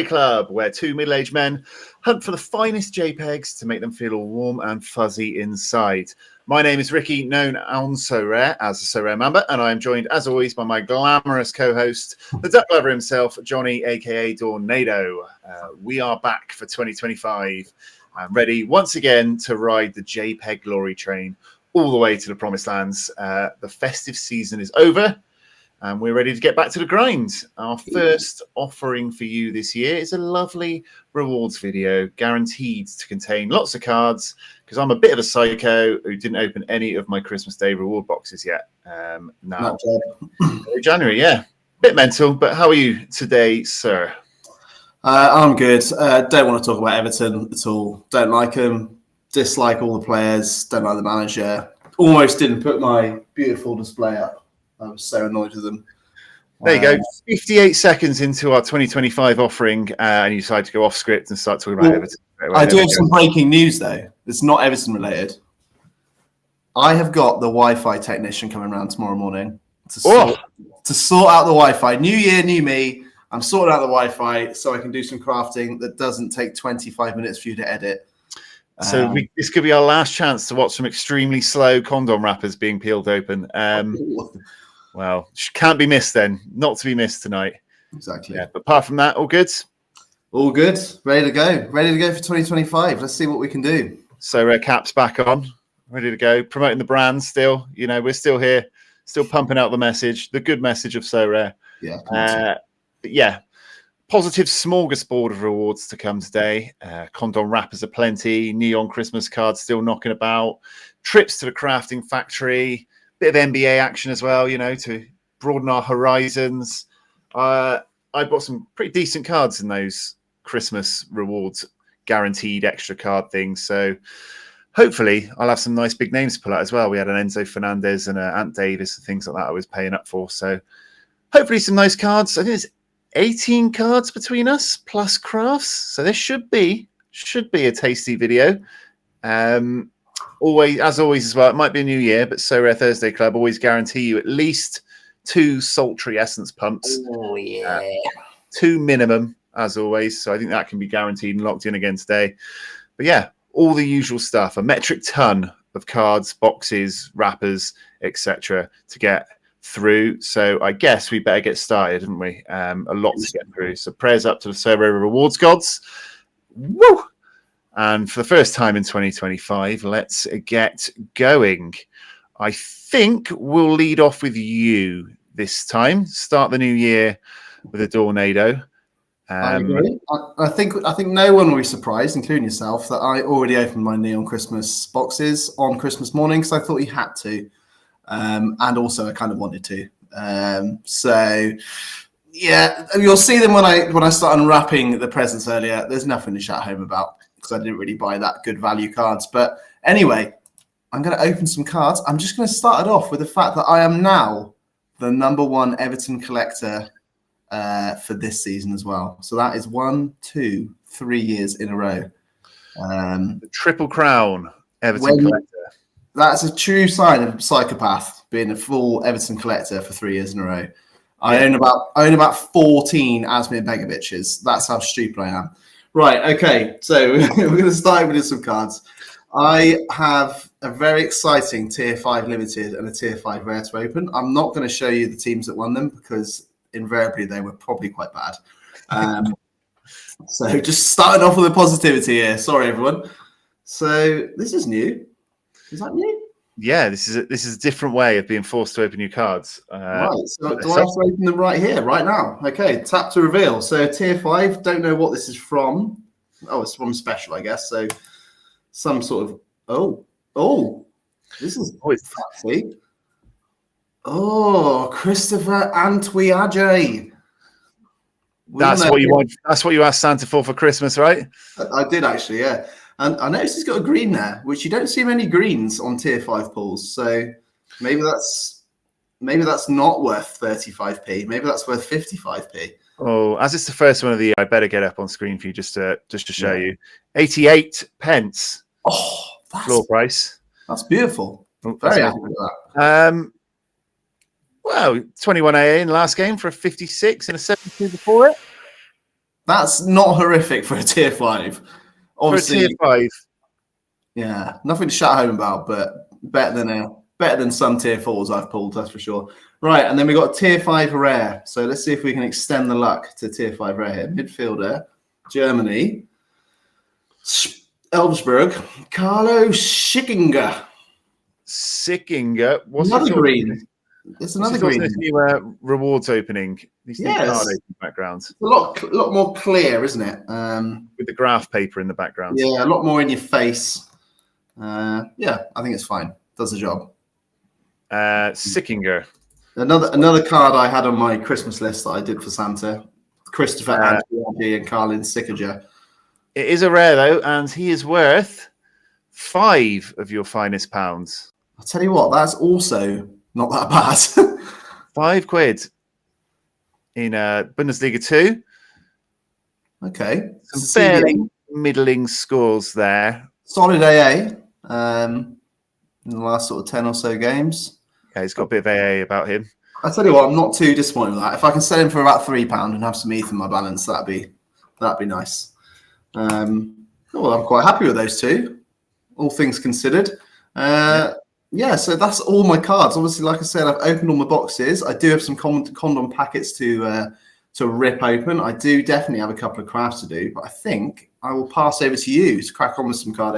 Club, where two middle-aged men hunt for the finest JPEGs to make them feel all warm and fuzzy inside. My name is Ricky, known on Sorare as the Sorare Mamba, and I am joined, as always, by my glamorous co-host, the duck lover himself, Johnny, aka DawNados. We are back for 2025 and ready once again to ride the JPEG glory train all the way to the promised lands. The festive season is over, and we're ready to get back to the grind. Our first offering for you this year is a lovely rewards video, guaranteed to contain lots of cards, because I'm a bit of a psycho who didn't open any of my Christmas Day reward boxes yet. Now, January, yeah. Bit mental, but how are you today, sir? I'm good. Don't want to talk about Everton at all. Don't like them. Dislike all the players. Don't like the manager. Almost didn't put my beautiful display up. I was so annoyed with them. There you go. 58 seconds into our 2025 offering, and you decide to go off script and start talking about Everton. I do have some breaking news, though. It's not Everton related. I have got the Wi-Fi technician coming around tomorrow morning to sort out the Wi-Fi. New year, new me. I'm sorting out the Wi-Fi so I can do some crafting that doesn't take 25 minutes for you to edit. So this could be our last chance to watch some extremely slow condom wrappers being peeled open. Well, can't be missed then. Not to be missed tonight. Exactly. Yeah, but apart from that, all good? All good. Ready to go. Ready to go for 2025. Let's see what we can do. So Cap's back on. Ready to go. Promoting the brand still. You know, we're still here. Still pumping out the message. The good message of Sorare. Yeah. But yeah. Positive smorgasbord of rewards to come today. Condom wrappers are plenty. Neon Christmas cards still knocking about. Trips to the crafting factory. Bit of NBA action as well, you know, to broaden our horizons. I bought some pretty decent cards in those Christmas rewards, guaranteed extra card things. So hopefully I'll have some nice big names to pull out as well. We had an Enzo Fernandez and Ant Davis and things like that I was paying up for. So hopefully some nice cards. I think it's 18 cards between us plus crafts. So this should be a tasty video. Always, as always, as well. It might be a new year, but Sorare Thursday Club always guarantee you at least 2 sultry essence pumps. Oh yeah, 2 minimum, as always. So I think that can be guaranteed and locked in again today. But yeah, all the usual stuff. A metric ton of cards, boxes, wrappers, etc. to get through. So I guess we better get started, haven't we? A lot to get through. So prayers up to the Sorare rewards gods. Woo! And for the first time in 2025, let's get going. I think we'll lead off with you this time. Start the new year with a DawNados. I agree. I think no one will be surprised, including yourself, that I already opened my Neon Christmas boxes on Christmas morning because I thought you had to, and also I kind of wanted to. So yeah, you'll see them when I start unwrapping the presents earlier. There's nothing to shout home about, because I didn't really buy that good value cards. But anyway, I'm going to open some cards. I'm just going to start it off with the fact that I am now the #1 Everton collector for this season as well. So that is 1, 2, 3 years in a row. The Triple Crown Everton collector. That's a true sign of a psychopath, being a full Everton collector for 3 years in a row. I own about 14 Asmir Begoviches. That's how stupid I am. Right, okay, so we're going to start with some cards. I have a very exciting Tier 5 Limited and a Tier 5 Rare to open. I'm not going to show you the teams that won them because invariably they were probably quite bad. So just starting off with a positivity here. Sorry, everyone. So this is new. Is that new? Yeah, this is a different way of being forced to open your cards. Right, so do I have to open them right here, right now? Okay, tap to reveal. So Tier 5, don't know what this is from. Oh, it's from Special, I guess. So some sort of, this is fancy. Oh, Christopher Antwiadje. That's what you want. That's what you asked Santa for Christmas, right? I did actually, yeah. And I noticed he's got a green there, which you don't see many greens on Tier 5 pools. So maybe that's not worth 35p. Maybe that's worth 55p. Oh, as it's the first one of the year, I better get up on screen for you just to show you. 88 pence. Oh, floor price. That's beautiful. Oh, Very that's happy with that. well, 21 AA in the last game for a 56 and a 72 before it. That's not horrific for a tier 5. Obviously, For a tier 5. yeah, nothing to shout home about, but better than some tier 4s I've pulled, that's for sure. Right, and then we got tier 5 rare. So let's see if we can extend the luck to tier 5 rare here. Midfielder, Germany, Elfsberg, Carlo Schickinger. Sickinger. Another green. It's another green. This new rewards opening. These new card opening backgrounds. A lot more clear, isn't it? With the graph paper in the background. Yeah, a lot more in your face. Yeah, I think it's fine. Does the job. Sickinger. Another card I had on my Christmas list that I did for Santa. Christopher Antoine and Carlin Sickinger. It is a rare though, and he is worth 5 of your finest pounds. I'll tell you what, that's also not that bad. £5 in Bundesliga 2. Okay. Some fairly middling scores there. Solid AA in the last sort of 10 or so games. Yeah, he's got a bit of AA about him. I tell you what, I'm not too disappointed with that. If I can sell him for about £3 and have some ETH in my balance, that'd be nice. Well, I'm quite happy with those two, all things considered. Yeah, so that's all my cards. Obviously, like I said, I've opened all my boxes. I do have some condom packets to rip open. I do definitely have a couple of crafts to do, but I think I will pass over to you to crack on with some card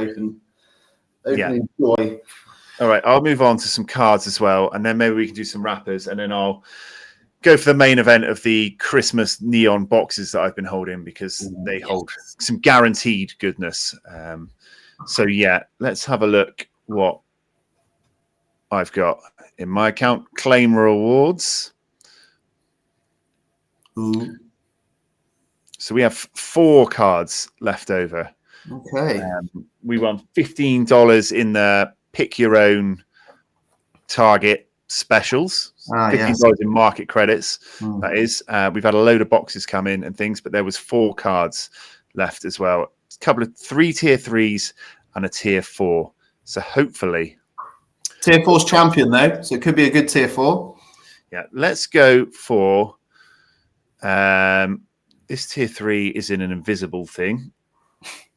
opening joy. All right, I'll move on to some cards as well, and then maybe we can do some wrappers, and then I'll go for the main event of the Christmas neon boxes that I've been holding because they hold some guaranteed goodness. So yeah, let's have a look what I've got in my account. Claim rewards. Ooh. So we have 4 cards left over. Okay. We won $15 in the pick your own target specials. $15 in market credits. That is. We've had a load of boxes come in and things, but there was 4 cards left as well. A couple of 3 tier 3s and a tier 4. So hopefully. Tier 4's champion though, so it could be a good tier 4. Yeah, let's go for this tier 3 is in an invisible thing.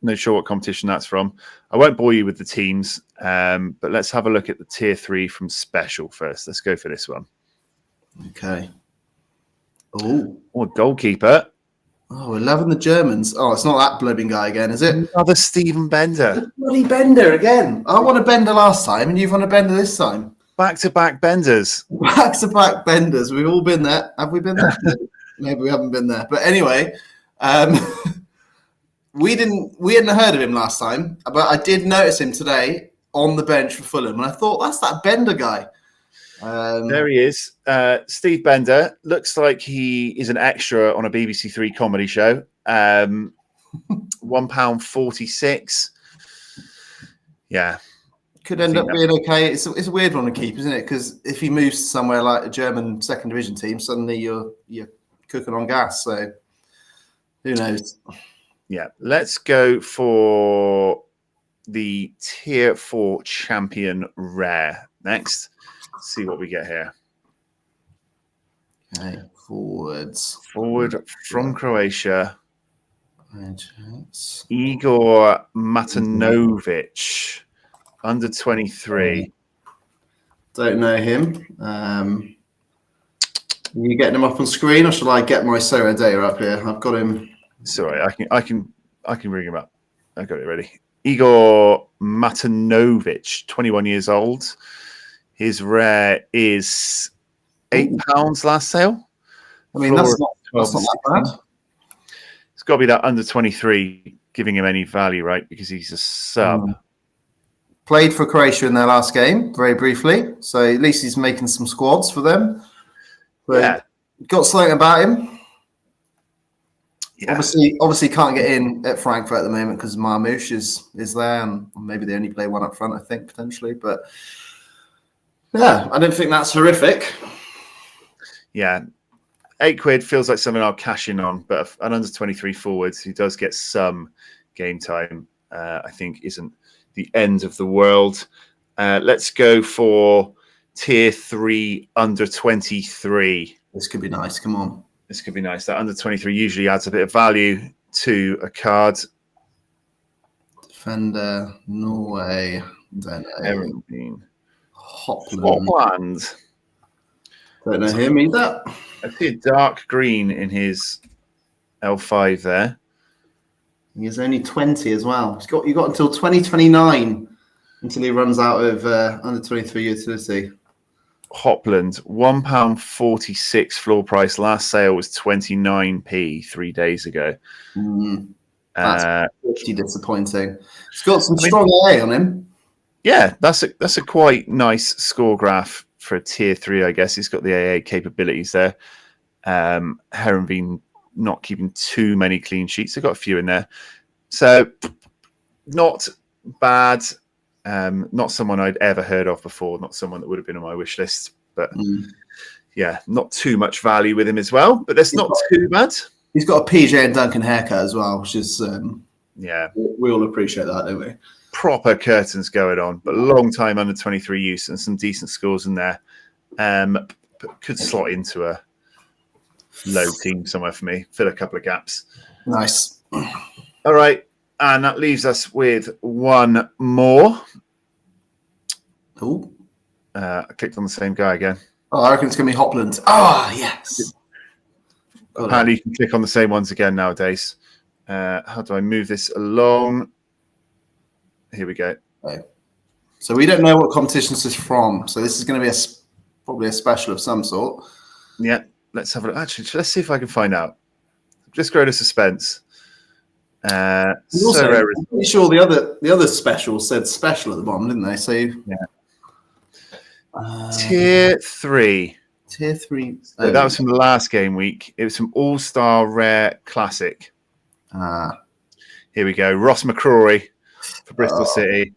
Not sure what competition that's from. I won't bore you with the teams, but let's have a look at the tier 3 from special first. Let's go for this one. Okay. Oh, goalkeeper. Oh, we're loving the Germans. Oh, it's not that blooming guy again, is it? Another Stephen Bender. Bloody Bender again. I won a Bender last time, and you've won a Bender this time. Back-to-back Benders. Back-to-back Benders. We've all been there. Have we been there? Maybe we haven't been there. But anyway, we hadn't heard of him last time, but I did notice him today on the bench for Fulham, and I thought, that's that Bender guy. There he is. Steve Bender. Looks like he is an extra on a BBC Three comedy show. £1.46. Yeah. Could end up being okay. It's a weird one to keep, isn't it? Because if he moves to somewhere like a German second division team, suddenly you're cooking on gas. So who knows? Yeah. Let's go for the tier 4 champion rare next. See what we get here. Okay, forward from Croatia. Igor Matanovic, under 23. Don't know him. Are you getting him up on screen, or shall I get my Sorare data up here? I've got him. Sorry, I can bring him up. I got it ready. Igor Matanovic, 21 years old. His rare is £8 last sale. I mean, that's not that bad. It's got to be that under 23 giving him any value, right? Because he's a sub. Played for Croatia in their last game, very briefly. So at least he's making some squads for them. But got something about him. Yeah. Obviously can't get in at Frankfurt at the moment because Marmouche is there, and maybe they only play one up front, I think, potentially. But yeah, I don't think that's horrific. Yeah. £8 feels like something I'll cash in on, but an under 23 forwards who does get some game time, I think isn't the end of the world. Let's go for tier 3 under 23. This could be nice. Come on. This could be nice. That under 23 usually adds a bit of value to a card. Defender, Norway. Don't know. Hopland. Don't know him either. I see a dark green in his L5 there. He's only 20 as well. You got until 2029 until he runs out of under 23 utility. Hopland, £1.46 floor price. Last sale was 29p 3 days ago. That's pretty disappointing. He's got some strong AA on him. Yeah, that's a quite nice score graph for a tier 3, I guess. He's got the AA capabilities there. Heronveen not keeping too many clean sheets. They've got a few in there. So not bad. Not someone I'd ever heard of before. Not someone that would have been on my wish list. But yeah, not too much value with him as well. But that's not too bad. He's got a PJ and Duncan haircut as well, which is yeah. We all appreciate that, don't we? Proper curtains going on, but a long time under 23 use and some decent scores in there. But could slot into a low team somewhere for me, fill a couple of gaps. Nice. All right, and that leaves us with one more. Oh, I clicked on the same guy again. I reckon it's going to be Hopland. Yes. Apparently, you can click on the same ones again nowadays. How do I move this along? Here we go. Okay. So we don't know what competition this is from. So this is going to be probably a special of some sort. Yeah, let's have a look. Actually, let's see if I can find out. Just grow the suspense. Also, I'm pretty sure the other special said special at the bottom, didn't they? So yeah. Tier 3. Tier 3. So that was from the last game week. It was from All-Star Rare Classic. Here we go. Ross McCrory for Bristol City.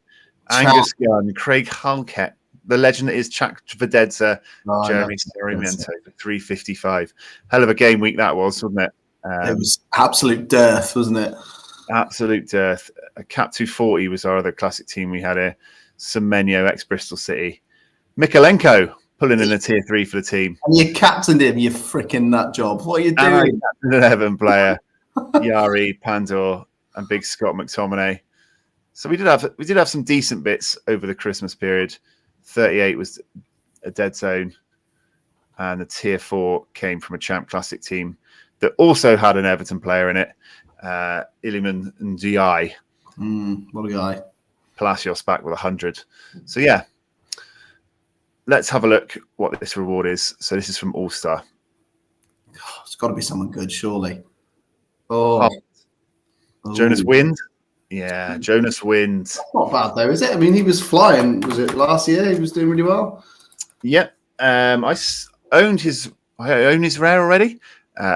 Angus Gunn, Craig Halkett, the legend that is Chak Vededza, Jeremy Sarmiento for 355. Hell of a game week that was, wasn't it? It was absolute dearth, wasn't it? Absolute dearth. A Cap 240 was our other classic team we had here. Semenyo, ex-Bristol City. Mikolenko pulling in a tier 3 for the team. And you captained him, you freaking nut job. What are you doing? And I captained an 11 player. Yari, Pandor, and Big Scott McTominay. So we did have some decent bits over the Christmas period. 38 was a dead zone, and the tier 4 came from a Champ Classic team that also had an Everton player in it, Iliman Ndiaye. What a guy! Palacios back with 100. So yeah, let's have a look what this reward is. So this is from All Star. It's got to be someone good, surely. Jonas Wind. Yeah, Jonas Wind. That's not bad though, is it? I mean, he was flying. Was it last year? He was doing really well. Yep. I own his rare already.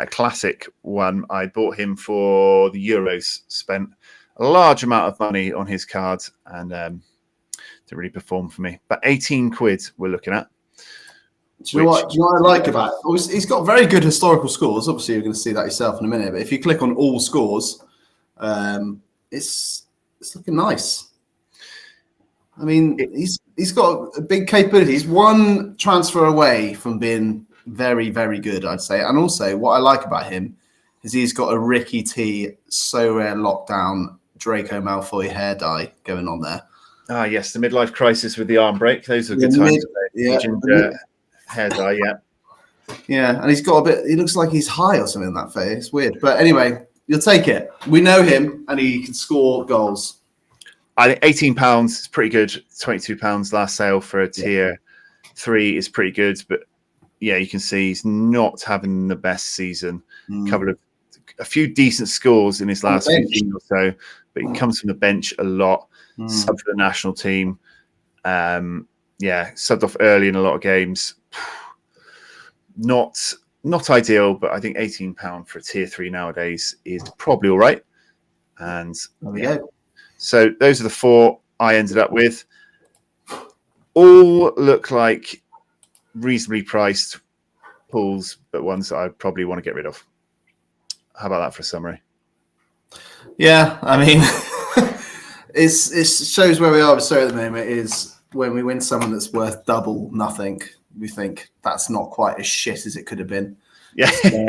Classic one. I bought him for the Euros. Spent a large amount of money on his card and didn't really perform for me. But 18 quid we're looking at. Do you know what I like about it? He's got very good historical scores. Obviously, you're going to see that yourself in a minute. But if you click on all scores, it's looking nice. I mean, he's got a big capability. He's one transfer away from being very, very good, I'd say. And also, what I like about him is he's got a Ricky T, So Rare Lockdown, Draco Malfoy hair dye going on there. Ah, yes, the midlife crisis with the arm break. Those are good times. Hair dye, yeah. Yeah, and he's got a bit. He looks like he's high or something in that face. It's weird, but anyway, you'll take it. We know him, and he can score goals. I think £18 is pretty good. £22 last sale for a tier 3 is pretty good, but yeah, you can see he's not having the best season. A few decent scores in his last 15 or so, but he comes from the bench a lot. Sub for the national team. Subbed off early in a lot of games. Not ideal, but I think £18 for a tier 3 nowadays is probably all right. And there we go. So those are the 4 I ended up with. All look like reasonably priced pools, but ones that I probably want to get rid of. How about that for a summary? Yeah, I mean, it shows where we are with Sorare at the moment. Is when we win someone that's worth double nothing, we think that's not quite as shit as it could have been. Yeah. So,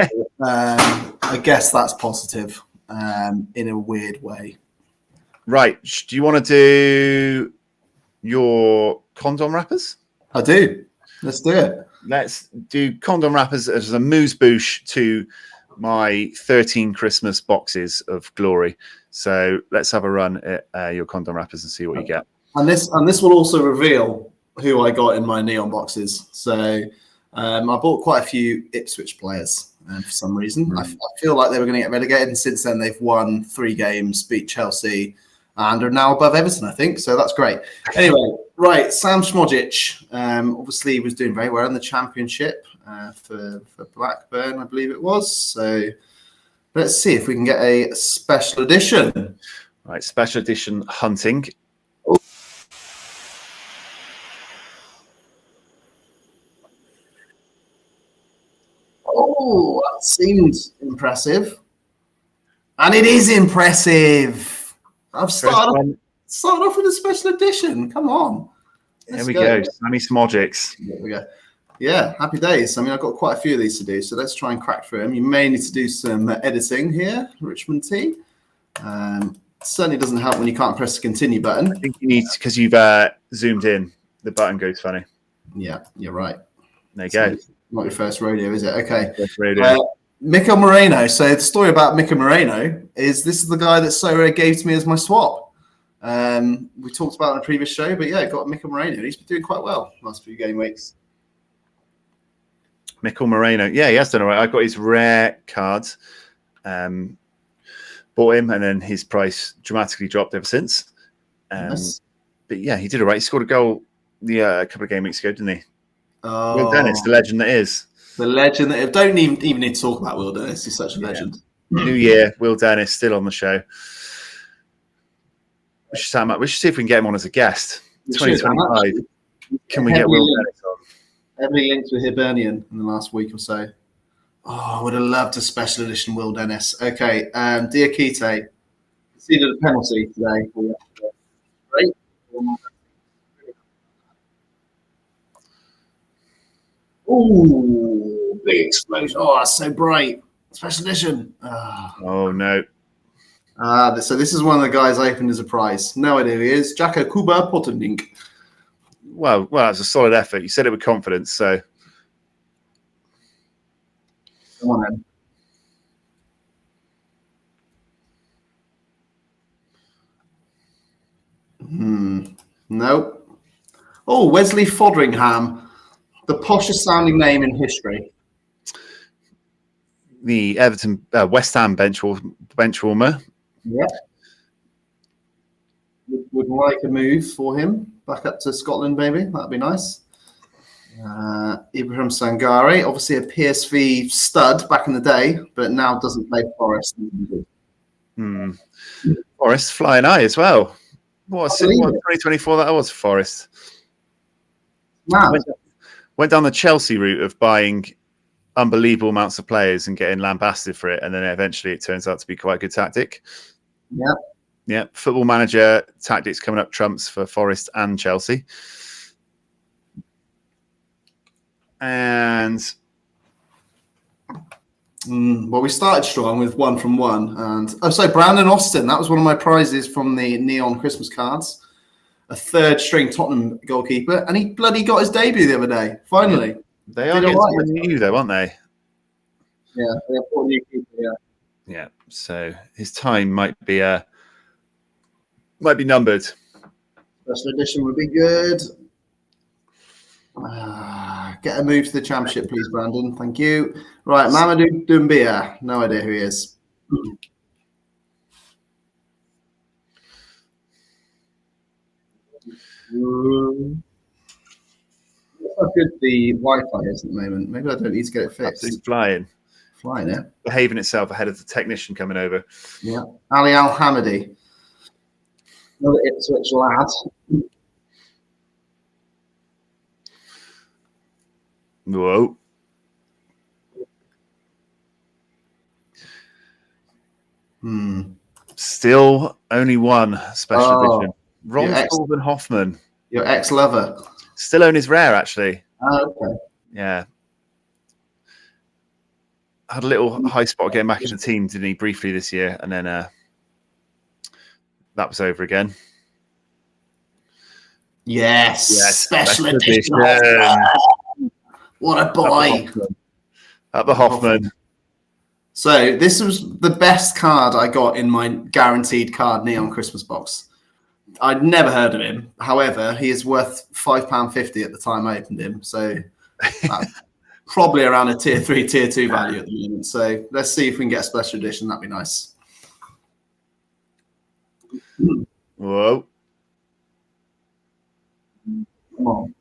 I guess that's positive in a weird way. Right. Do you want to do your condom wrappers? I do. Let's do it. Let's do condom wrappers as a moose boosh to my 13 Christmas boxes of glory. So let's have a run at your condom wrappers and see what you get. And this will also reveal who I got in my neon boxes. So I bought quite a few Ipswich players for some reason. I feel like they were going to get relegated, and since then they've won 3 games, beat Chelsea, and are now above Everton, I think. So that's great. Anyway, right, Sam Smodjic obviously was doing very well in the Championship for Blackburn, I believe it was. So let's see if we can get a special edition. Right, special edition hunting. Oh, that seems impressive. And it is impressive. I've started off with a special edition. Come on. Here we go. Sammy Smodjics. There we go. Yeah, happy days. I mean, I've got quite a few of these to do, so let's try and crack through them. You may need to do some editing here, Richmond T. Certainly doesn't help when you can't press the continue button. I think you need, because you've zoomed in, the button goes funny. Yeah, you're right. There you go. Not your first rodeo, is it? Okay. First rodeo. Mikel Moreno. So the story about Mikel Moreno is this is the guy that Sorare gave to me as my swap. We talked about it on a previous show, but yeah, got Mikel Moreno. He's been doing quite well last few game weeks. Mikel Moreno. Yeah, he has done all right. I got his rare cards. Bought him, and then his price dramatically dropped ever since. Nice. But yeah, he did all right. He scored a goal a couple of game weeks ago, didn't he? Oh, Will Dennis, the legend that is. The legend that don't even need to talk about Will Dennis. He's such a legend. New year, Will Dennis still on the show. We should see if we can get him on as a guest. 2025. Can we get Will Dennis on? Heavily linked with Hibernian in the last week or so. Oh, I would have loved a special edition Will Dennis. Okay, Diakite conceded a penalty today. Great. Ooh, big explosion. Oh, that's so bright. Special edition. Oh, no. So this is one of the guys I opened as a prize. No idea who he is. Jacko Kuba Potendink. Well, that's a solid effort. You said it with confidence, so. Come on, then. Nope. Oh, Wesley Fodringham. The poshest sounding name in history. The Everton West Ham bench warmer. Yeah. Would like a move for him back up to Scotland, maybe. That'd be nice. Ibrahim Sangare, obviously a PSV stud back in the day, but now doesn't play for Forest. Forest flying high as well. What 2024 that was for Forest. Wow. Went down the Chelsea route of buying unbelievable amounts of players and getting lambasted for it, and then eventually it turns out to be quite a good tactic. Yeah. Yeah. Football Manager tactics coming up trumps for Forest and Chelsea. And well, we started strong with 1 from 1, and so Brandon Austin, that was one of my prizes from the neon Christmas cards. A third string Tottenham goalkeeper, and he bloody got his debut the other day. Finally, they are getting someone new, though, aren't they? Yeah, they have 4 new people. Yeah. Yeah. So his time might be numbered. Special edition would be good. Get a move to the Championship, please, Brandon. Thank you. Right, Mamadou Doumbia. No idea who he is. How good the Wi-Fi is at the moment. Maybe I don't need to get it fixed. Absolutely flying. Flying, yeah. Behaving itself ahead of the technician coming over. Yeah. Ali Al-Hamidi. Another Ipswich lad. Whoa. Still only one special edition. Ron Colvin Hoffman. Your ex-lover. Still own his rare, actually. Oh, okay. Yeah. Had a little high spot getting back in the team, didn't he, briefly this year, and then that was over again. Yes. Special edition. What a boy. At the Hoffman. So this was the best card I got in my guaranteed card Neon Christmas box. I'd never heard of him. However, he is worth £5.50 at the time I opened him. So probably around a tier 3, tier 2 value at the moment. So let's see if we can get a special edition. That'd be nice. Whoa. Come on.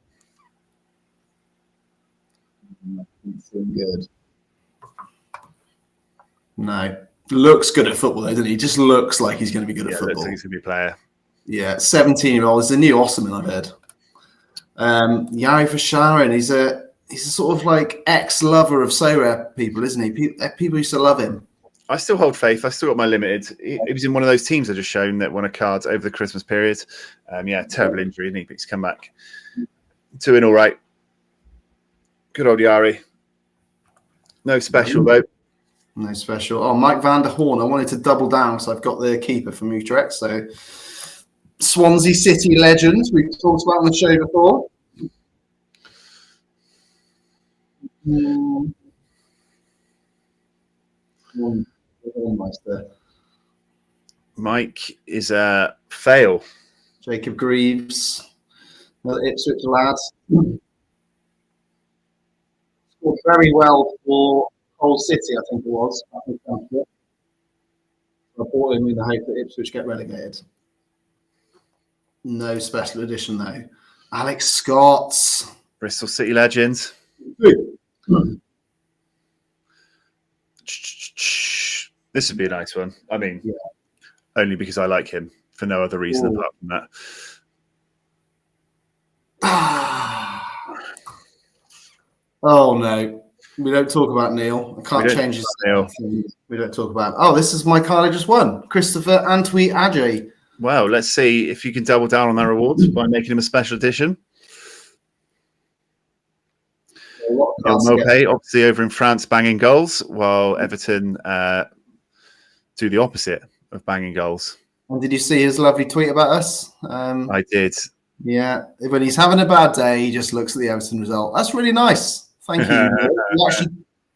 It's good. No. Looks good at football, though, doesn't he? Just looks like he's going to be good at football. Looks like he's going to be a player. Yeah, 17-year-old is the new Osman, I've heard. Yari Fasharin, he's a sort of like ex-lover of Sorare people, isn't he? People used to love him. I still hold faith. I still got my limited. He was in one of those teams I just shown that won a card over the Christmas period. Terrible injury, didn't he? But he's come back. Doing all right. Good old Yari. No special, though. No special. Oh, Mike van der Horn. I wanted to double down, so I've got the keeper from Utrecht. So Swansea City legend. We've talked about on the show before. Mike is a fail. Jacob Greaves, another Ipswich lad. Scored very well for Hull City, I think it was. I bought him in the hope that Ipswich get relegated. No special edition, though. Alex Scott. Bristol City legend. This would be a nice one. I mean, only because I like him for no other reason apart from that. Oh, no. We don't talk about Neil. I can't change his name. We don't talk about. Oh, this is my card I just won. Christopher Antwi Ajay. Wow, let's see if you can double down on that reward by making him a special edition. Mopé, obviously over in France, banging goals, while Everton do the opposite of banging goals. And did you see his lovely tweet about us? I did. Yeah, when he's having a bad day, he just looks at the Everton result. That's really nice. Thank you. You actually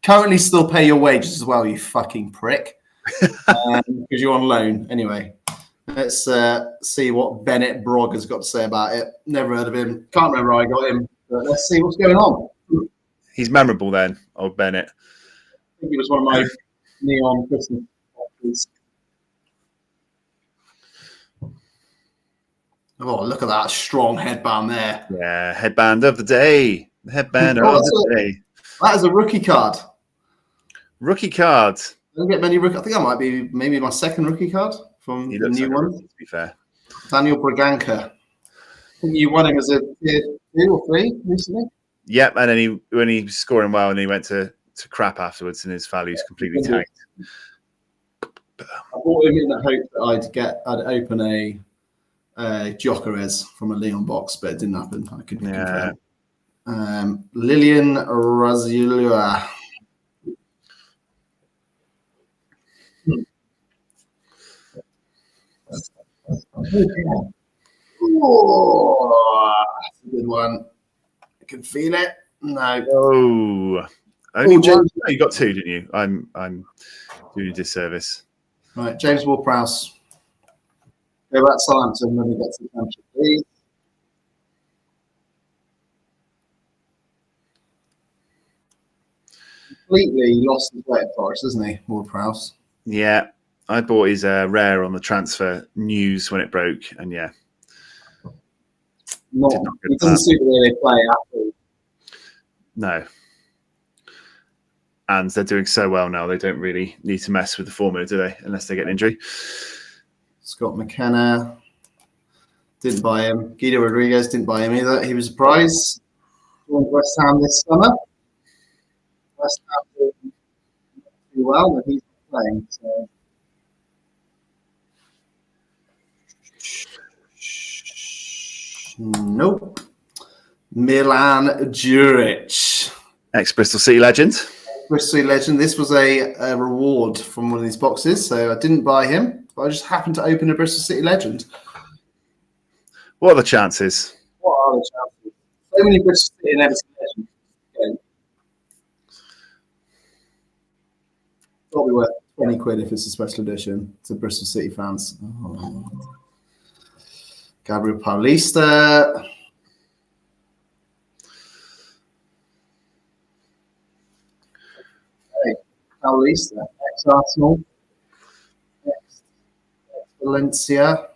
currently still pay your wages as well, you fucking prick. Because you're on loan. Anyway, let's see what Bennett Brogg has got to say about it. Never heard of him. Can't remember how I got him. But let's see what's going on. He's memorable then, old Bennett. I think he was one of my neon Christmas boxes. Oh, look at that strong headband there. Yeah, headband of the day. Headband of the day. That is a rookie card. Rookie card. I don't get many rookie. I think that might be maybe my second rookie card from the new one. Rookie, to be fair. Daniel Braganca. I think you won him as a tier 2 or 3 recently. Yep, and then when he was scoring well and he went to crap afterwards and his value's completely tanked. I bought him in the hope that I'd open a Jokeres from a Leon box, but it didn't happen. I could confirm. Lilian Razulua. Oh, that's a good one. I can feel it. No. Oh, only one. No, you got 2, didn't you? I'm doing a disservice. Right, James Ward-Prowse. Go back Southampton when he gets the championship, please. Completely lost his way at Forest, isn't he, Ward-Prowse? Yeah, I bought his rare on the transfer news when it broke, and yeah. It doesn't suit the way they play at all. No. And they're doing so well now, they don't really need to mess with the formula, do they? Unless they get an injury. Scott McKenna. Didn't buy him. Guido Rodriguez didn't buy him either. He was a prize. Joined West Ham this summer. West Ham doing pretty well, but he's not playing. So. Nope. Milan Djuric. Ex-Bristol City legend. Bristol City legend. This was a reward from one of these boxes, so I didn't buy him, but I just happened to open a Bristol City legend. What are the chances? What are the chances? So many Bristol City and Everton legends. Okay. Probably worth 20 quid if it's a special edition to Bristol City fans. Oh. Gabriel Paulista. Hey, Paulista, ex-Arsenal, ex-Valencia,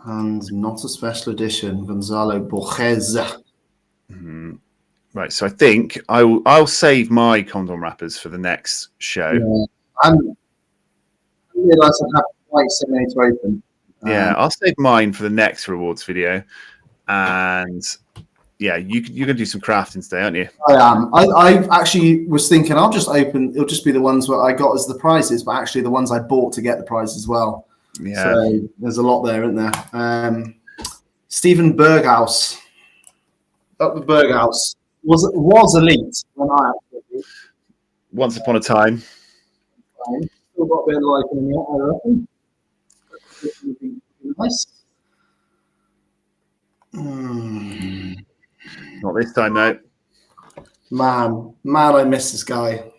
and not a special edition, Gonzalo Borges. Right, so I think I'll save my condom wrappers for the next show. Yeah. I realised I have quite so many to open. Yeah, I'll save mine for the next rewards video. And yeah, you're going to do some crafting today, aren't you? I am. I actually was thinking I'll just open, it'll just be the ones where I got as the prizes, but actually the ones I bought to get the prize as well. Yeah. So there's a lot there, isn't there? Stephen Berghaus. Up the Berghaus. Was elite when I actually. Once upon a time. Still got a bit of life in it, I reckon. Would be nice. Not this time, though. Man, I miss this guy.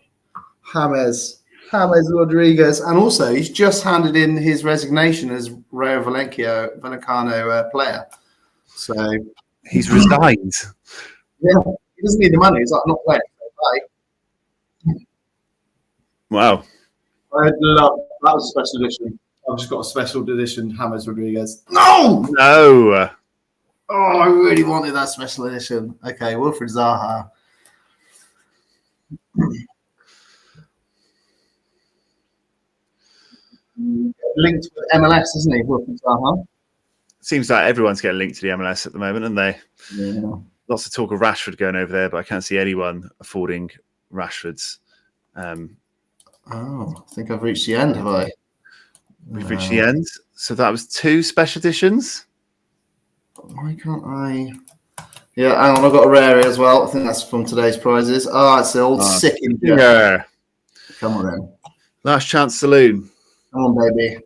James Rodriguez. And also, he's just handed in his resignation as Rayo Vallecano player. So he's resigned. Yeah, he doesn't need the money. He's like, not playing. Bye. Wow. I'd love that was a special edition. I've just got a special edition James Rodriguez. No! No! Oh, I really wanted that special edition. Okay, Wilfried Zaha. Linked with MLS, isn't he, Wilfried Zaha? Seems like everyone's getting linked to the MLS at the moment, aren't they? Yeah. Lots of talk of Rashford going over there, but I can't see anyone affording Rashford's. I think I've reached the end, have I? We've reached the end. So that was 2 special editions. Why can't I? Yeah, hang on, I've got a rare as well. I think that's from today's prizes. Oh, it's the old sick India. Yeah. Come on then. Last chance saloon. Come on, baby.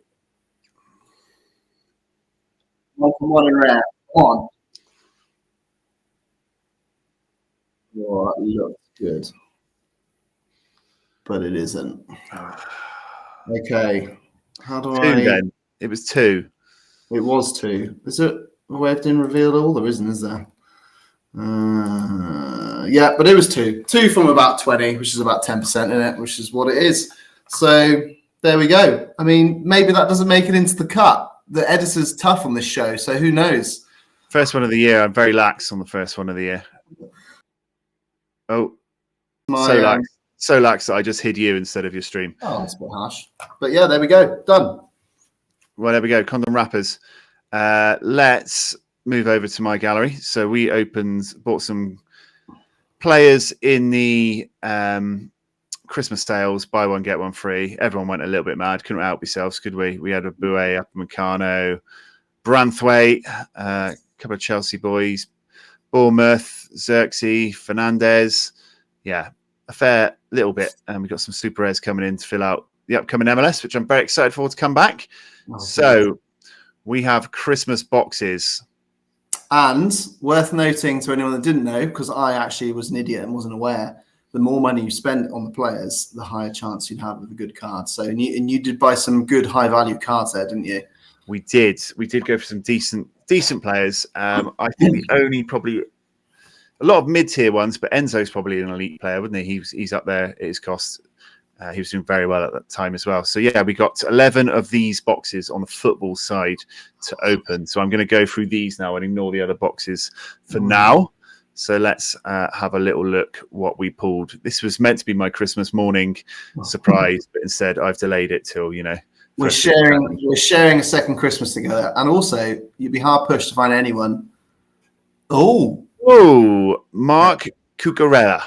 One from one and rare. Come on. Oh, that looks good. But it isn't. Okay. How do 2 I? then. It was 2. It was 2. Is it a way of doing reveal all? There isn't, is there? Yeah, but it was 2. 2 from about 20, which is about 10% in it, which is what it is. So there we go. I mean, maybe that doesn't make it into the cut. The editor's tough on this show, so who knows? First one of the year. I'm very lax on the first one of the year. Oh, so lax that I just hid you instead of your stream. Oh, that's a bit harsh. But yeah, there we go. Done. Well, there we go. Condom wrappers. Let's move over to my gallery. So we bought some players in the Christmas sales, buy one, get one free. Everyone went a little bit mad. Couldn't help yourselves, could we? We had a Boué, Upamecano, Branthwaite, a couple of Chelsea boys, Bournemouth, Xerxes, Fernandez. Yeah, a fair little bit. And we've got some super rares coming in to fill out the upcoming MLS, which I'm very excited for to come back. Oh, so we have Christmas boxes. And worth noting to anyone that didn't know, because I actually was an idiot and wasn't aware, the more money you spend on the players, the higher chance you'd have of a good card. So, and you did buy some good high value cards there, didn't you? We did go for some decent players. I think the only probably a lot of mid-tier ones, but Enzo's probably an elite player, wouldn't he? He's up there at his cost. He was doing very well at that time as well. So yeah, we got 11 of these boxes on the football side to open. So I'm going to go through these now and ignore the other boxes for now. So let's have a little look what we pulled. This was meant to be my Christmas morning surprise, but instead I've delayed it till, we're sharing a second Christmas together. And also you'd be hard pushed to find anyone. Oh, Mark Cucurella.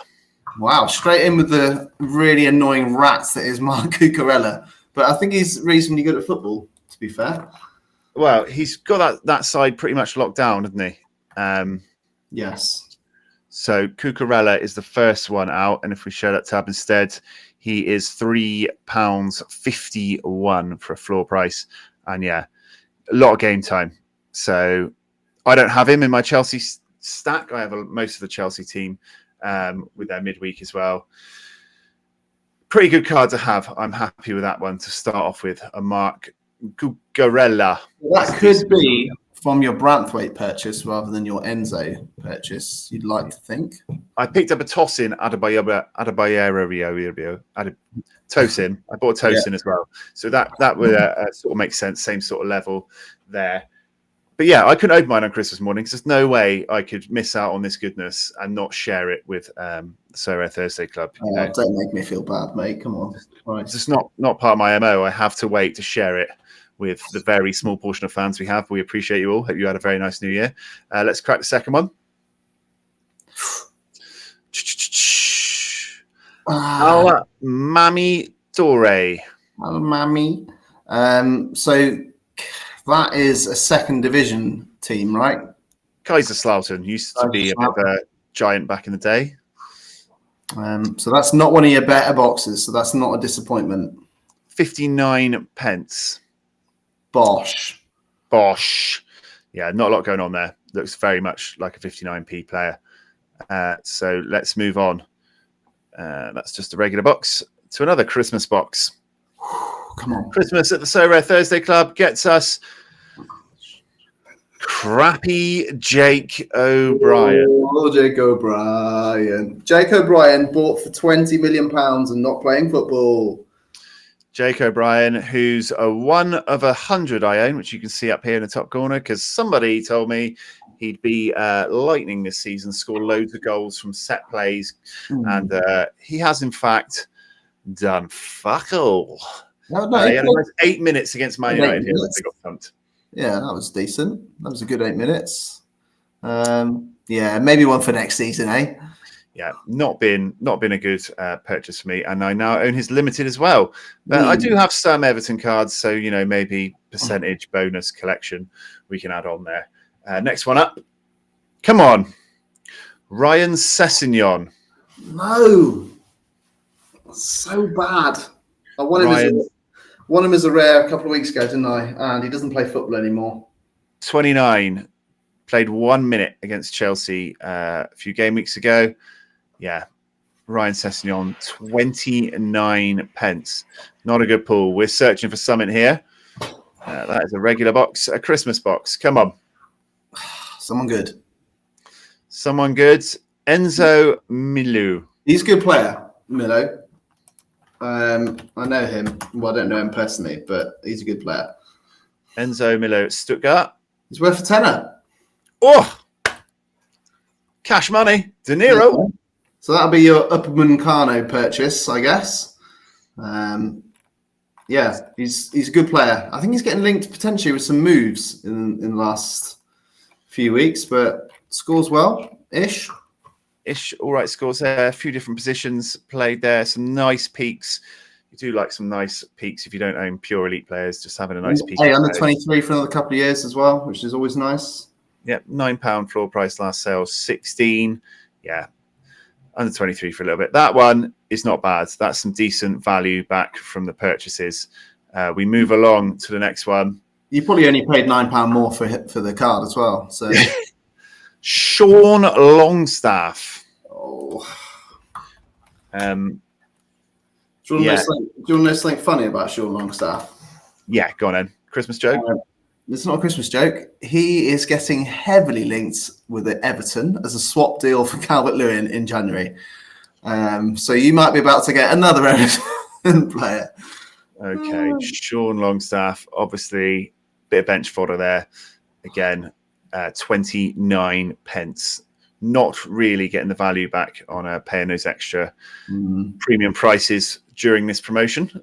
Wow, straight in with the really annoying rats that is Mark Cucurella. But I think he's reasonably good at football, to be fair. Well, he's got that side pretty much locked down, hasn't he? Yes. So Cucurella is the first one out, and if we show that tab instead, he is £3.51 for a floor price, and yeah, a lot of game time. So I don't have him in my Chelsea stack. I have most of the Chelsea team with their midweek as well. Pretty good card to have. I'm happy with that one to start off with. A Mark Cucurella. That could be from your Branthwaite purchase rather than your Enzo purchase, you'd like to think. I picked up a Tosin Tosin. I bought a Tosin as well. So that would sort of make sense. Same sort of level there. But yeah, I couldn't open mine on Christmas morning because there's no way I could miss out on this goodness and not share it with Sorare Thursday Club. Don't make me feel bad, mate. Come on. Right. It's just not part of my MO. I have to wait to share it with the very small portion of fans we have. We appreciate you all. Hope you had a very nice new year. Let's crack the second one. Our Mammy Dore. Hello, Mammy. So that is a second division team, right? Kaiserslautern used to be a bit of a giant back in the day. So that's not one of your better boxes. So that's not a disappointment. 59 pence. Bosh. Yeah, not a lot going on there. Looks very much like a 59p player. So let's move on. That's just a regular box to another Christmas box. Come on. Christmas at the Sorare Thursday Club gets us crappy Jake O'Brien. Oh, Jake O'Brien. Jake O'Brien bought for £20 million and not playing football. Jake O'Brien, who's a 1 of 100 I own, which you can see up here in the top corner, because somebody told me he'd be lightning this season, score loads of goals from set plays, and he has, in fact, done fuck all. He had 8 minutes against Man United. They got thumped. Yeah, that was decent. That was a good 8 minutes. Yeah, maybe one for next season, eh? Yeah, not been a good purchase for me, and I now own his limited as well. But I do have some Everton cards, so maybe percentage bonus collection we can add on there. Next one up, come on, Ryan Sessegnon. No, so bad. I wanted him as a rare a couple of weeks ago, didn't I? And he doesn't play football anymore. 29, played 1 minute against Chelsea a few game weeks ago. Yeah, Ryan Sessegnon, 29 pence. Not a good pool. We're searching for something here. That is a regular box, a Christmas box. Come on. Someone good. Enzo Milu. He's a good player, Milo. I know him. Well, I don't know him personally, but he's a good player. Enzo Milu, Stuttgart. He's worth a tenner. Oh! Cash money. De Niro. Yeah. So that'll be your Upamecano purchase, I guess. Yeah, he's a good player. I think he's getting linked potentially with some moves in the last few weeks, but scores well-ish. All right scores there. A few different positions played there. Some nice peaks. You do like some nice peaks if you don't own pure elite players. Just having a nice peak. Hey, under 23 for another couple of years as well, which is always nice. Yep, £9 floor price last sale, 16. Yeah, under 23 for a little bit. That one is not bad. That's some decent value back from the purchases. We move along to the next one. You probably only paid £9 more for the card as well. So Sean Longstaff. Oh. Do you want to know something funny about Sean Longstaff? Yeah, go on then. Christmas joke? It's not a Christmas joke. He is getting heavily linked with Everton as a swap deal for Calvert-Lewin in January. So you might be about to get another Everton player. Okay, Sean Longstaff, obviously, bit of bench fodder there. Again, 29 pence. Not really getting the value back on paying those extra premium prices during this promotion.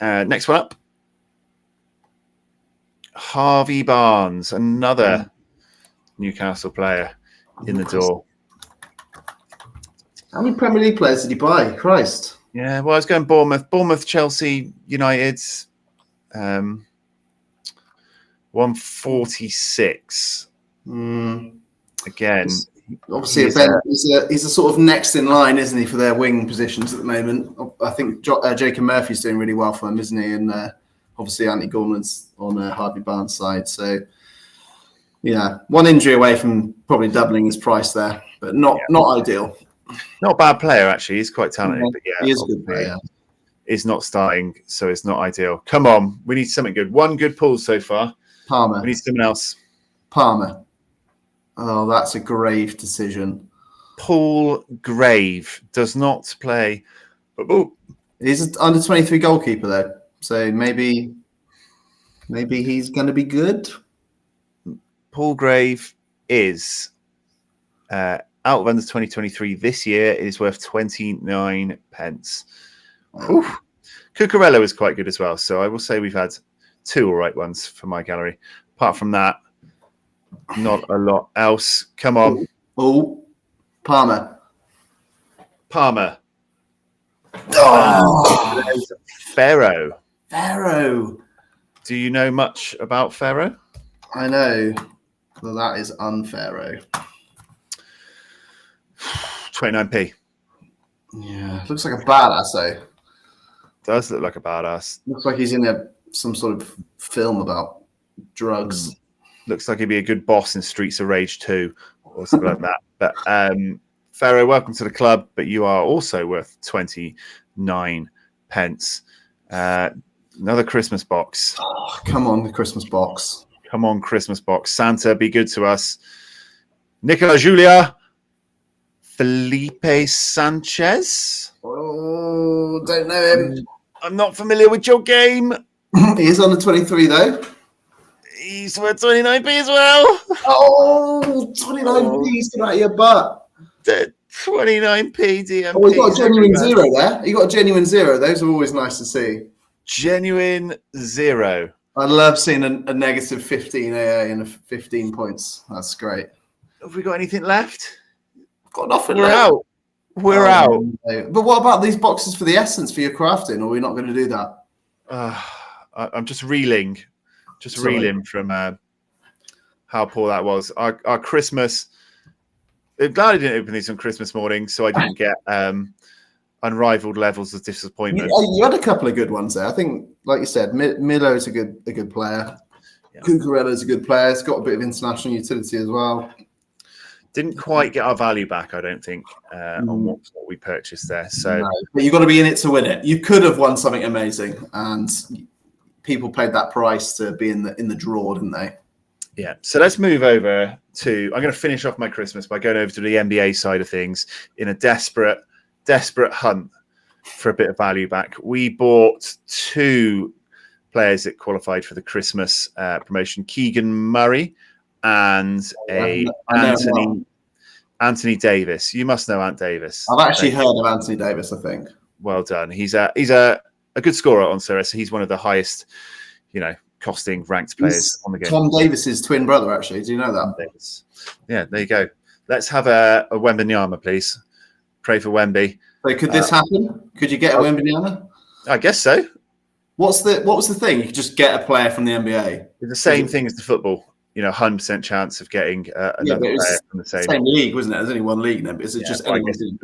Next one up. Harvey Barnes, another Newcastle player in the door. How many Premier League players did you buy? Christ. Yeah, well, I was going Bournemouth, Chelsea, United. 146. Again, obviously, he's a sort of next in line, isn't he, for their wing positions at the moment? I think Jacob Murphy's doing really well for them, isn't he? And obviously, Andy Gorman's on Harvey Barnes' side. So, yeah, one injury away from probably doubling his price there, but not ideal. Not a bad player, actually. He's quite talented, but he is a good player. He's not starting, so it's not ideal. Come on, we need something good. One good pull so far. Palmer. We need someone else. Palmer. Oh, that's a grave decision. Paul Grave does not play football. He's an under-23 goalkeeper, though, so maybe he's going to be good. Paul Grave is out of under 2023 this year. It is worth 29 pence. Cucurella is quite good as well, so I will say we've had 2 all right ones for my gallery. Apart from that, not a lot else. Come on. Palmer. Oh! Pharaoh. Do you know much about Pharaoh? I know. Well, that is unpharaoh. 29p. Yeah, looks like a badass, though. Does look like a badass. Looks like he's in some sort of film about drugs. Looks like he'd be a good boss in Streets of Rage 2 or something like that. But Pharaoh, welcome to the club, but you are also worth 29 pence. Another Christmas box. Oh, come on, the Christmas box. Come on, Christmas box. Santa, be good to us. Nicola Julia. Felipe Sanchez. Oh, don't know him. I'm not familiar with your game. He is under 23, though. He's worth 29p as well. Oh, 29p, get out of your butt. 29p DMP. Oh, you got a genuine zero there. You got a genuine zero. Those are always nice to see. Genuine zero. I love seeing a negative 15 AA and 15 points. That's great. Have we got anything left? Got nothing We're left. out. We're out. No. But what about these boxes for the essence for your crafting? Or are we not going to do that? I'm just reeling. Reeling from how poor that was. Our Christmas. I'm glad I didn't open these on Christmas morning, so I didn't get unrivaled levels of disappointment. You had a couple of good ones there. I think, like you said, Milo's a good player. Yeah. Cucurella's a good player. It's got a bit of international utility as well. Didn't quite get our value back, I don't think, on what we purchased there. So, no, but you've got to be in it to win it. You could have won something amazing, and people paid that price to be in the draw, didn't they? Yeah. So let's move over to. I'm going to finish off my Christmas by going over to the NBA side of things in a desperate hunt for a bit of value back. We bought 2 players that qualified for the Christmas promotion: Keegan Murray and Anthony Davis. You must know Ant Davis. I've actually heard of Anthony Davis, I think. Well done. He's a good scorer on Sorare, so he's one of the highest, costing ranked players on the game. Tom Davis's twin brother, actually. Do you know that? Davis. Yeah, there you go. Let's have a Wembanyama, please. Pray for Wemby. So could this happen? Could you get a Wembanyama? I guess so. What was the thing? You could just get a player from the NBA. It's the same thing as the football. 100% chance of getting another player from the same league, wasn't it? There's only one league now, but is it just I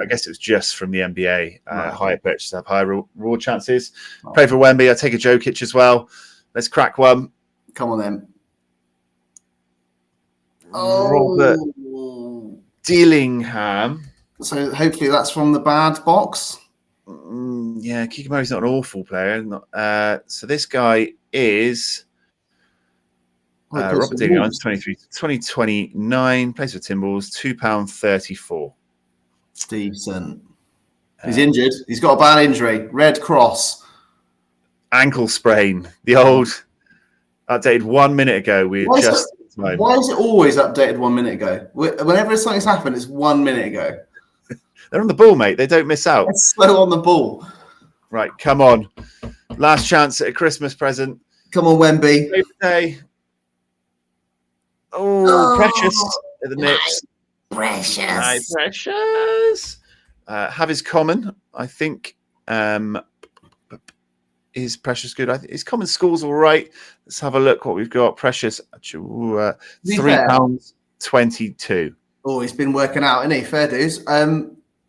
guess it was just from the NBA. Right. Higher purchases have higher reward chances. Oh. Pray for Wemby. I take a Jokic as well. Let's crack one. Come on, then. Robert Dillingham. So hopefully that's from the bad box. Yeah, Keegan Murray's not an awful player. So this guy is... Robert Dillingham, 2029, plays for Timberwolves, £2.34. Decent. He's injured. He's got a bad injury. Red Cross. Ankle sprain. The old updated 1 minute ago. Why is it always updated 1 minute ago? Whenever something's happened, it's 1 minute ago. They're on the ball, mate. They don't miss out. They're slow on the ball. Right, come on. Last chance at a Christmas present. Come on, Wemby. Oh, Precious at the Knicks. Precious. Precious. Have his common, I think. is Precious good? Is Common School's all right? Let's have a look what we've got. Precious, £3.22. Oh, he's been working out, isn't he? Fair dues. I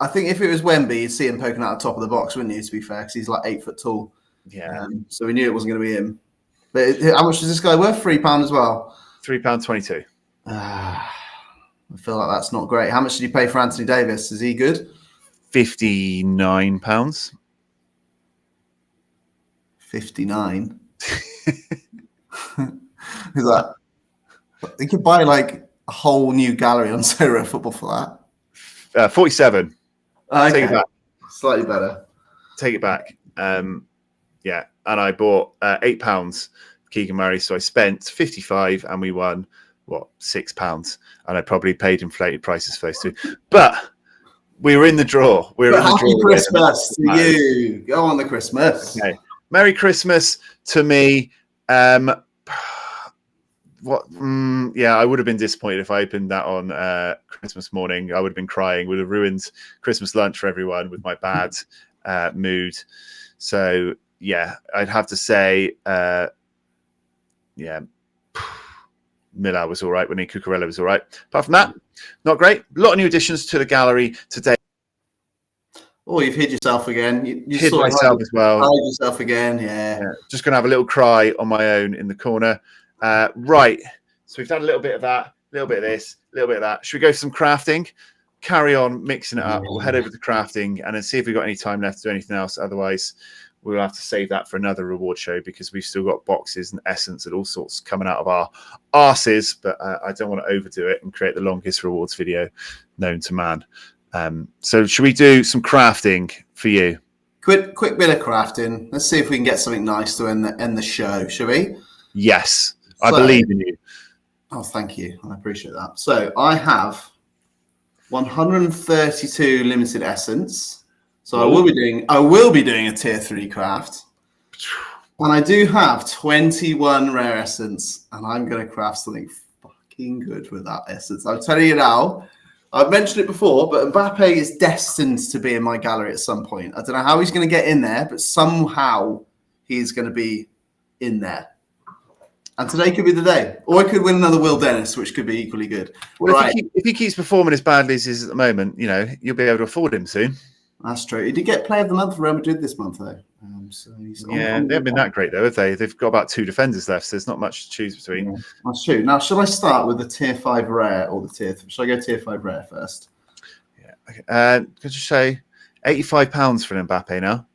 think if it was Wemby, you'd see him poking out the top of the box, wouldn't you? To be fair, because he's like 8 foot tall. Yeah. So we knew it wasn't going to be him. But how much is this guy worth? £3 as well. £3.22. I feel like that's not great. How much did you pay for Anthony Davis? Is he good? £59. 59. Is that? You could buy like a whole new gallery on Sorare Football for that. 47. Okay. Take it back. Slightly better. Take it back. Yeah, and I bought £8 Keegan Murray, so I spent 55, and we won £6, and I probably paid inflated prices for those two. But we were in the draw. Happy Christmas to you. Go on the Christmas. Okay. Merry Christmas to me. Yeah, I would have been disappointed if I opened that on Christmas morning. I would have been crying. Would have ruined Christmas lunch for everyone with my bad mood. So yeah, I'd have to say, yeah, Miller was all right. Winnie Cucurella was all right. Apart from that, not great. A lot of new additions to the gallery today. Oh, you've hid yourself again. You hid myself as well. Hide yourself again, yeah. Just going to have a little cry on my own in the corner. Right. So we've done a little bit of that, a little bit of this, a little bit of that. Should we go for some crafting? Carry on mixing it up. We'll head over to crafting and then see if we've got any time left to do anything else. Otherwise, we'll have to save that for another reward show because we've still got boxes and essence and all sorts coming out of our arses. But I don't want to overdo it and create the longest rewards video known to man. So should we do some crafting for you? Quick bit of crafting. Let's see if we can get something nice to end the show, shall we? Yes, I believe in you. Oh, thank you. I appreciate that. So I have 132 limited essence. So I will be doing a tier 3 craft. And I do have 21 rare essence, and I'm going to craft something fucking good with that essence. I'm telling you now. I've mentioned it before, but Mbappe is destined to be in my gallery at some point. I don't know how he's going to get in there, but somehow he's going to be in there. And today could be the day. Or I could win another Will Dennis, which could be equally good. Well, right. If he keeps performing as badly as he is at the moment, you'll be able to afford him soon. That's true. He did get Player of the Month for Real Madrid this month, though. So they haven't been that great, though, have they? They've got about 2 defenders left, so there's not much to choose between. Yeah, that's true. Now, should I start with the tier 5 rare or the tier 3? Should I go tier 5 rare first? Yeah. Okay. Could you say £85 for an Mbappe now?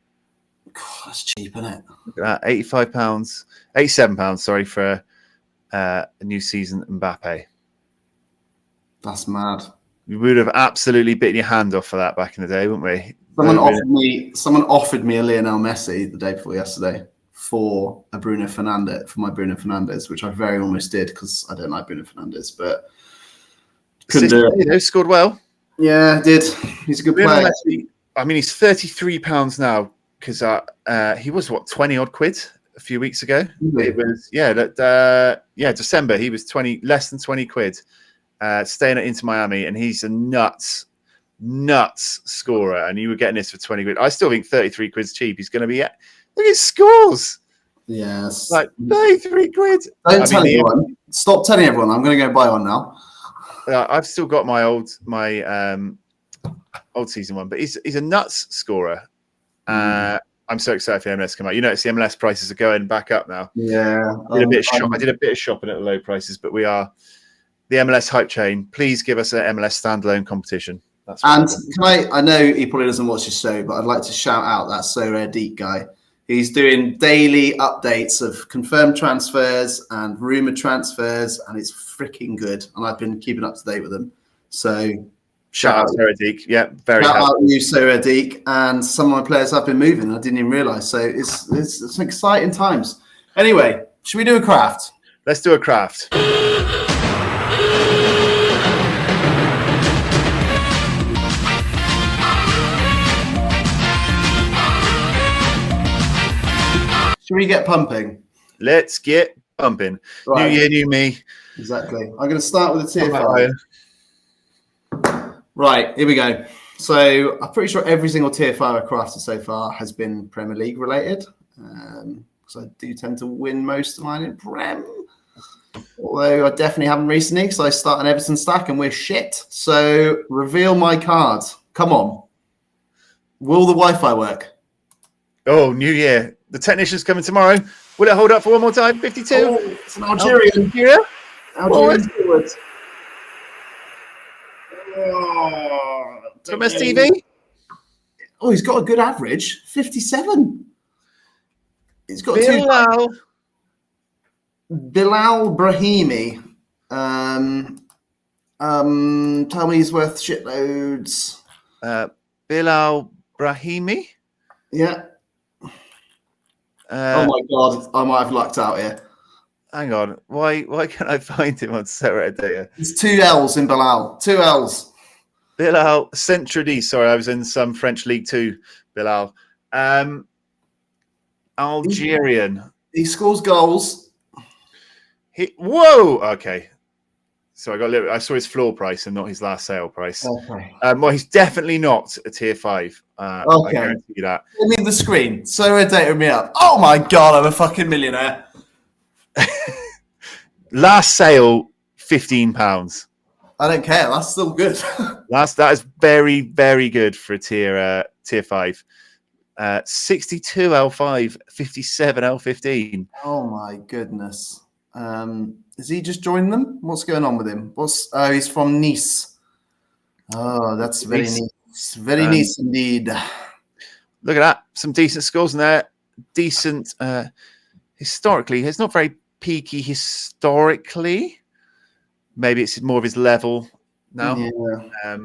God, that's cheap, isn't it? Look at that. £87, sorry, for a new season Mbappe. That's mad. We would have absolutely bitten your hand off for that back in the day, wouldn't we? Someone offered me a Lionel Messi the day before yesterday for my Bruno Fernandes, which I very almost did because I don't like Bruno Fernandes, but couldn't do it. He scored well. Yeah, did. He's a good player. Messi, I mean, he's £33 now because he was 20 odd quid a few weeks ago. Really? It was December. He was less than 20 quid. Staying at Inter Miami, and he's a nuts scorer, and you were getting this for 20 quid. I still think 33 quid's cheap. He's going to be look at his scores. Yes, like 33 quid. Don't tell anyone. Stop telling everyone. I'm going to go buy one now. I've still got my old season one, but he's a nuts scorer. I'm so excited for the MLS to come out. You notice the MLS prices are going back up now. Yeah, I did a bit of shopping at the low prices, but we are. The MLS hype chain, please give us an MLS standalone competition. And I know he probably doesn't watch his show, but I'd like to shout out that Sorare Deek guy. He's doing daily updates of confirmed transfers and rumored transfers, and it's freaking good. And I've been keeping up to date with them. So shout out Sorare Deek. Yeah, very shout helpful. out you, Sorare Deek, and some of my players have been moving. I didn't even realise. So it's some exciting times. Anyway, should we do a craft? Let's do a craft. Should we get pumping? Let's get pumping. Right. New year, new me. Exactly. I'm going to start with the tier 5. Right, here we go. So I'm pretty sure every single tier 5 I've crafted so far has been Premier League related. because I do tend to win most of mine in Prem. Although I definitely haven't recently, because I start an Everton stack and we're shit. So reveal my card. Come on. Will the Wi-Fi work? Oh, New Year. The technician's coming tomorrow. Will it hold up for one more time? 52. Oh, it's an Algerian. Algerian forward. From STV? Oh, he's got a good average. 57. He's got Bilal Brahimi. Tell me he's worth shitloads. Bilal Brahimi? Yeah. Oh my god, I might have lucked out here. Hang on. Why can't I find him on Sorare data? There's 2 L's in Bilal. 2 L's. Bilal Centradi. Sorry, I was in some French League 2. Bilal. Algerian. He scores goals. Whoa. Okay. So I saw his floor price and not his last sale price. Okay. Well, he's definitely not a tier 5. Okay. I guarantee you that. Give me the screen. Sorare data me up. Oh my god, I'm a fucking millionaire. Last sale, £15. I don't care. That's still good. That is very, very good for a tier 5. 62 L5, 57 L15. Oh my goodness. Has he just joined them? What's going on with him? He's from Nice. Oh, that's very nice. Very nice indeed. Look at that. Some decent scores in there. Decent. Historically, it's not very peaky historically. Maybe it's more of his level now. Yeah.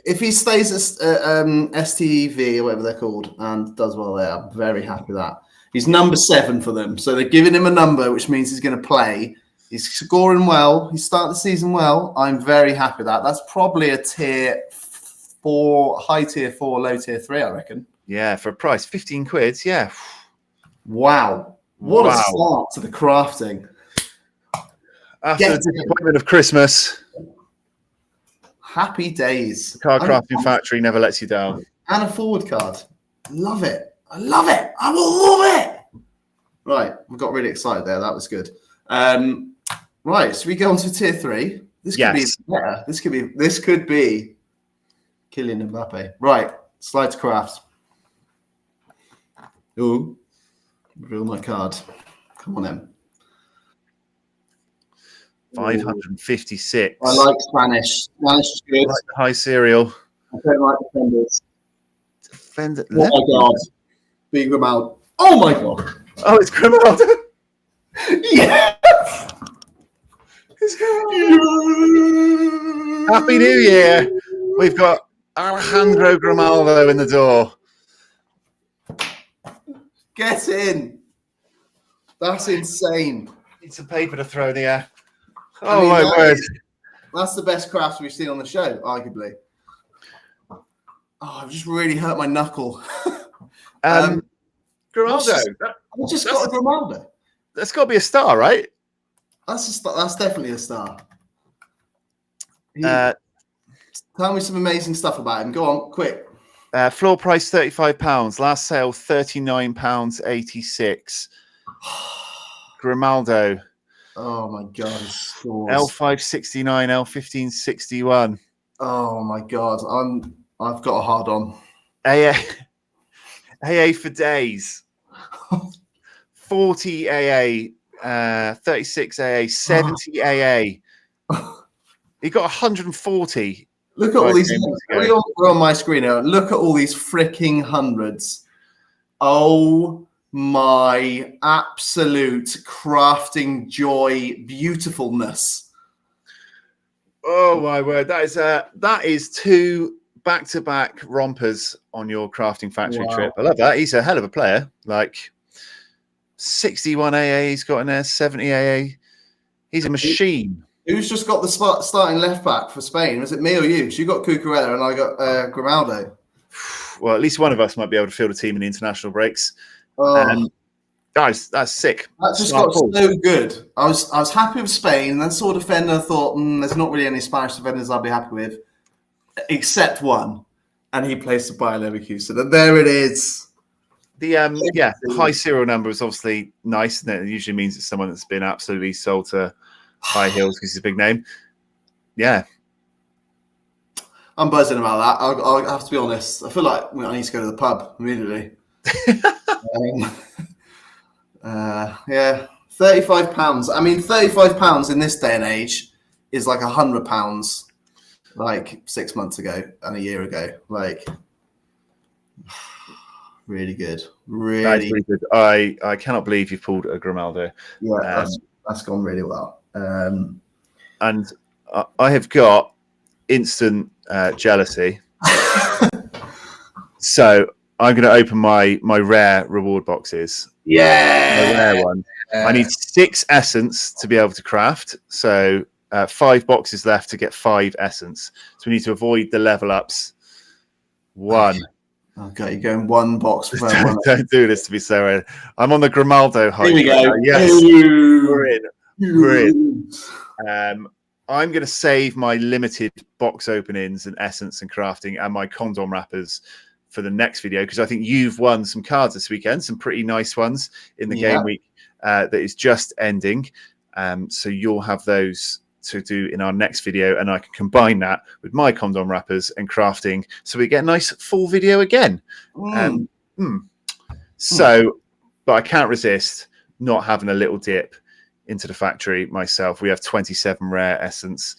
If he stays at STV or whatever they're called and does well there, I'm very happy with that. He's number 7 for them. So they're giving him a number, which means he's going to play. He's scoring well. He's starting the season well. I'm very happy with that. That's probably a tier 4, high tier 4, low tier 3, I reckon. Yeah, for a price, 15 quid. Yeah. Wow. What a start to the crafting. After the disappointment of Christmas. Happy days. The card crafting factory never lets you down. And a forward card. Love it. I love it. I will love it. Right. We got really excited there. That was good. Right. So we go on to tier 3. This could be better. This could be Kylian Mbappe. Right. Slide to craft. Ooh. Reveal my card. Come on then. 556. I like Spanish. Spanish is good. I like the high serial. I don't like defenders. Defender. Oh my god. Big Grimaldo. Oh my god. Oh, it's Grimaldo. Yes. It's Grimaldo. Happy New Year. We've got Alejandro Grimaldo in the door. Get in. That's insane. Need some paper to throw in the air. Oh, my word. That's the best crafts we've seen on the show, arguably. Oh, I've just really hurt my knuckle. Grimaldo. I just got a Grimaldo. That's got to be a star, right? That's definitely a star. Tell me some amazing stuff about him. Go on, quick. Floor price £35. Last sale £39.86. Grimaldo. Oh my god, his scores. L569, L1561. Oh my god, I've got a hard on. AA for days. 40 AA, 36 AA, 70 AA. He got 140. Look at all these. We're on my screen now. Look at all these freaking hundreds. Oh my absolute crafting joy, beautifulness. Oh my word. That is 2 back-to-back rompers on your crafting factory trip. I love that. He's a hell of a player. Like 61 AA he's got in there, 70 AA. He's a machine. Who's just got the starting left back for Spain? Was it me or you? So you got Cucurella and I got Grimaldo. Well, at least one of us might be able to field a team in the international breaks. Guys, that's sick. That just got so good. I was happy with Spain, and then saw a defender. Thought there's not really any Spanish defenders I'll be happy with, except one, and he plays for Bayer Leverkusen. And there it is. The high serial number is obviously nice, and it usually means it's someone that's been absolutely sold to high heels because he's a big name. Yeah. I'm buzzing about that. I'll have to be honest. I feel like I need to go to the pub immediately. Yeah, £35. I mean, £35 in this day and age is like £100 like 6 months ago and a year ago. Like, really good. Really good. I cannot believe you pulled a Grimaldo. Yeah, that's gone really well. And I have got instant jealousy. So I'm going to open my rare reward boxes. Yeah, the rare one. I need 6 essence to be able to craft. So 5 boxes left to get 5 essence. So we need to avoid the level ups. 1. Okay, you're going 1 box for one. Don't do this to me, Sarah. I'm on the Grimaldo hype. Here we go. Right, yes, we're in. We're in. I'm going to save my limited box openings and essence and crafting and my condom wrappers for the next video, because I think you've won some cards this weekend, some pretty nice ones in the game week that is just ending. So you'll have those to do in our next video, and I can combine that with my condom wrappers and crafting, so we get a nice full video again. So, but I can't resist not having a little dip into the factory myself. We have 27 rare essence.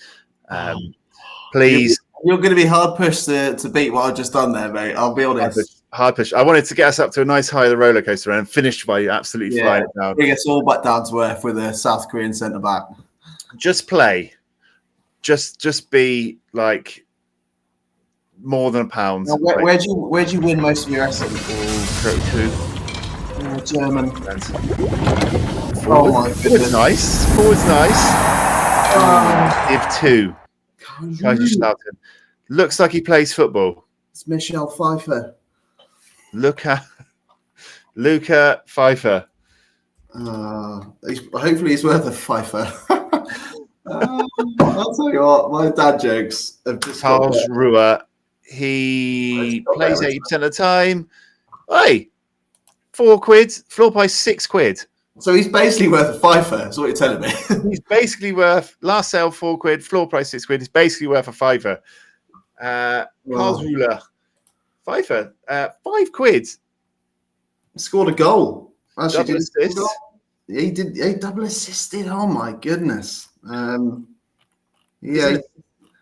Please. You're going to be hard pushed to beat what I've just done there, mate. I'll be honest. Hard push. I wanted to get us up to a nice high of the roller coaster and finish by absolutely flying it down. Bring us all back down to earth with a South Korean centre back. Just play. Just be like more than £1. Now, where'd you win most of your essence? German. Forward's nice. Give 2. Looks like he plays football. It's Michelle Pfeiffer. Luca Pfeiffer. Hopefully he's worth a Pfeiffer. I'll tell you what, my dad jokes have just Charles Ruhr. He plays 80% of the time. Hey, £4. Floor price £6. So he's basically worth a Pfeiffer. That's what you're telling me. He's basically worth, last sale £4, floor price £6. He's basically worth a Pfeiffer. Charles Ruhr. Pfeiffer. £5. Scored a goal. Actually, double assist. He did. He double assisted. Oh my goodness.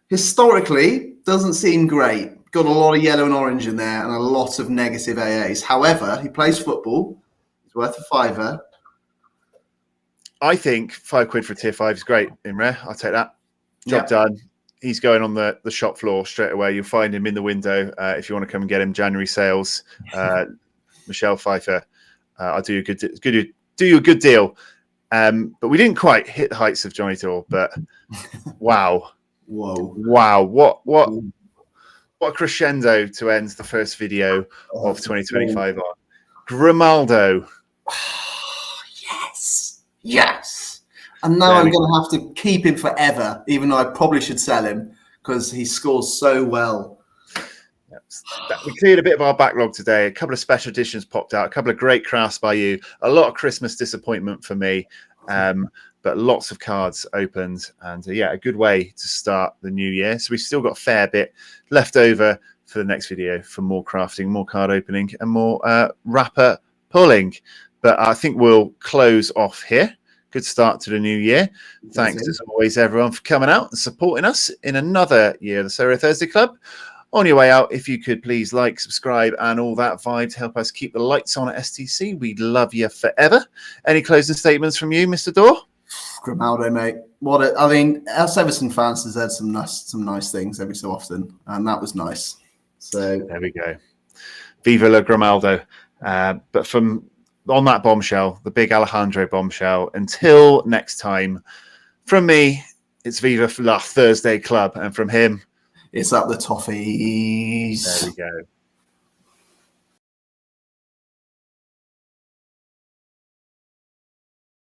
Historically doesn't seem great. Got a lot of yellow and orange in there and a lot of negative AAs. However, he plays football. He's worth a Pfeiffer. I think £5 for a tier 5 is great in rare. I'll take that. Job done. He's going on the shop floor straight away. You'll find him in the window if you want to come and get him. January sales. Michelle Pfeiffer. I'll do you a good deal. But we didn't quite hit the heights of Johnny Dore. But wow, what a crescendo to end the first video of 2025 on. Grimaldo. Yes. And now I'm going to have to keep him forever, even though I probably should sell him because he scores so well. We cleared a bit of our backlog today. A couple of special editions popped out, a couple of great crafts by you, a lot of Christmas disappointment for me, but lots of cards opened, and a good way to start the new year. So we've still got a fair bit left over for the next video for more crafting, more card opening, and more wrapper pulling. But I think we'll close off here. Good start to the new year. Thanks as always, everyone, for coming out and supporting us in another year of the Sorare Thursday Club. On your way out, if you could please like, subscribe, and all that vibe to help us keep the lights on at STC. We'd love you forever. Any closing statements from you, Mr. Dore? Grimaldo, mate. Us Everton fans has had some nice things every so often, and that was nice. So there we go. Viva la Grimaldo. But from on that bombshell, the big Alejandro bombshell, until next time, from me, it's Viva la Thursday Club, and from him, it's up the toffees. There we go.